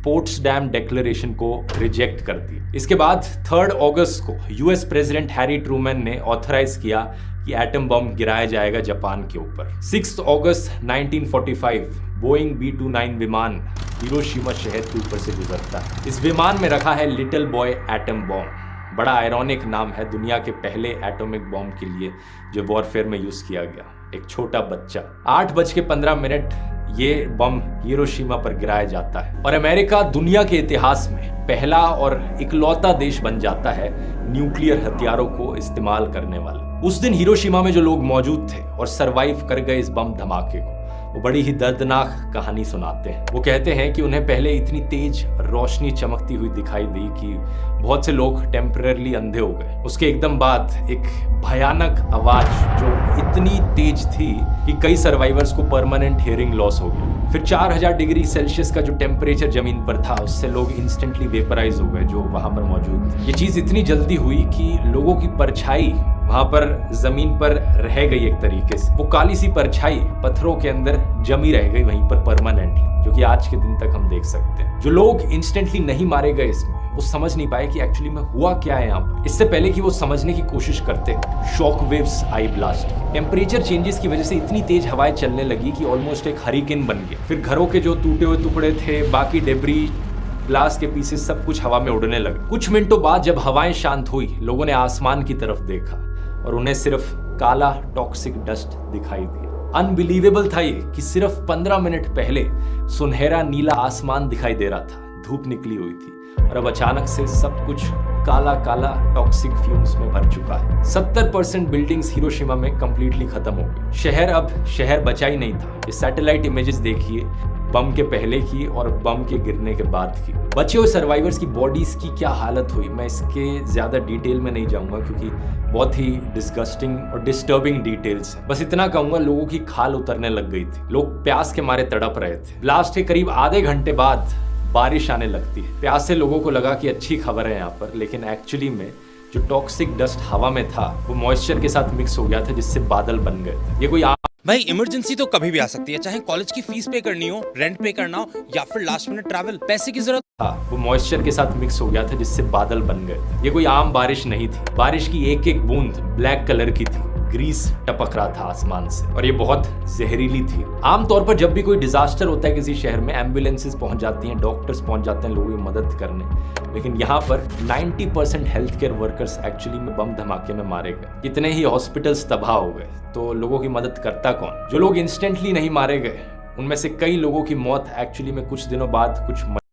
Potsdam declaration को reject कर दिया। इसके बाद 3 अगस्त को यूएस प्रेसिडेंट हैरी ट्रूमैन ने ऑथराइज किया कि एटम बम गिराया जाएगा जापान के ऊपर। 6 अगस्त 1945 बोइंग B-29 विमान हिरोशिमा शहर के ऊपर से गुजरता है। इस विमान में रखा है लिटिल बॉय एटम बॉम्ब। बड़ा आयरॉनिक नाम है दुनिया के पहले एटॉमिक बॉम्ब के लिए जो वॉरफेयर में यूज किया गया। एक छोटा बच्चा 8:15 ये बम हिरोशिमा पर गिराया जाता है और अमेरिका दुनिया के इतिहास में पहला और इकलौता देश बन जाता है न्यूक्लियर हथियारों को इस्तेमाल करने वाला। उस दिन हिरोशिमा में जो लोग मौजूद थे और सरवाइव कर गए इस बम धमाके को, वो बड़ी ही दर्दनाक कहानी सुनाते हैं। वो कहते हैं कि उन्हें पहले इतनी तेज रोशनी चमकती हुई दिखाई दी कि बहुत से लोग टेम्परेरली अंधे हो गए। उसके एकदम बाद एक भयानक आवाज जो इतनी तेज थी कि कई सर्वाइवर्स को परमानेंट हियरिंग लॉस हो गया। फिर 4000 डिग्री सेल्सियस का जो टेम्परेचर जमीन पर था उससे लोग इंस्टेंटली वेपराइज हो गए जो वहां पर मौजूद थे। ये चीज इतनी जल्दी हुई कि लोगों की परछाई वहां पर जमीन पर रह गई। एक तरीके से वो काली सी परछाई पत्थरों के अंदर जमी रह गई वहीं पर परमानेंटली, जो कि आज के दिन तक हम देख सकते हैं। जो लोग इंस्टेंटली नहीं मारे गए इसमें, वो समझ नहीं पाए कि एक्चुअली में हुआ क्या है यहाँ पर। इससे पहले कि वो समझने की कोशिश करते, शॉक वेव्स आई ब्लास्ट। टेम्परेचर चेंजेस की वजह से इतनी तेज हवाएं चलने लगी कि ऑलमोस्ट एक हरिकेन बन गया। फिर घरों के जो टूटे हुए टुकड़े थे, बाकी डेब्री, ग्लास के पीसेस, सब कुछ हवा में उड़ने लगे। कुछ मिनटों बाद जब हवाएं शांत हुई, लोगों ने आसमान की तरफ देखा और उन्हें सिर्फ काला टॉक्सिक डस्ट दिखाई दिया। अनबिलीवेबल था ये कि सिर्फ 15 मिनट पहले सुनहरा नीला आसमान दिखाई दे रहा था, धूप निकली हुई थी, और अब अचानक से सब कुछ काला काला टॉक्सिक फ्यूम्स में भर चुका है। 70% बिल्डिंग्स हिरोशिमा में कंप्लीटली खत्म हो गई। शहर अब शहर बचा ही नहीं था। ये सैटेलाइट इमेजेस देखिए बम के पहले की और बम के गिरने के बाद की। बचे हुए सर्वाइवर्स की बॉडीज की क्या हालत हुई, मैं इसके ज्यादा डिटेल में नहीं जाऊंगा क्योंकि बहुत ही डिस्गस्टिंग और डिस्टर्बिंग डिटेल्स है। बस इतना कहूंगा, लोगों की खाल उतरने लग गई थी। लोग प्यास के मारे तड़प रहे थे। ब्लास्ट के करीब आधे घंटे बाद बारिश आने लगती है। प्यास से लोगों को लगा कि अच्छी खबर है यहाँ पर, लेकिन एक्चुअली में जो टॉक्सिक डस्ट हवा में था वो मॉइस्चर के साथ मिक्स हो गया था, जिससे बादल बन गए थे। ये कोई भाई इमरजेंसी तो कभी भी आ सकती है, चाहे कॉलेज की फीस पे करनी हो, रेंट पे करना हो या फिर लास्ट मिनट ट्रैवल, पैसे की जरूरत। हाँ, वो मॉइस्चर के साथ मिक्स हो गया था जिससे बादल बन गए थे। ये कोई आम बारिश नहीं थी। बारिश की एक एक बूंद ब्लैक कलर की थी, ग्रीस टपक रहा था आसमान से, और ये बहुत जहरीली थी। आमतौर पर जब भी कोई डिजास्टर होता है किसी शहर में, एम्बुलेंसेस पहुंच जाती हैं, डॉक्टर्स पहुंच जाते हैं लोगों की मदद करने, लेकिन यहाँ पर 90% हेल्थ केयर वर्कर्स एक्चुअली में बम धमाके में मारे गए। इतने ही हॉस्पिटल्स तबाह हो गए, तो लोगों की मदद करता कौन? जो लोग इंस्टेंटली नहीं मारे गए उनमें से कई लोगों की मौत एक्चुअली में कुछ दिनों बाद, कुछ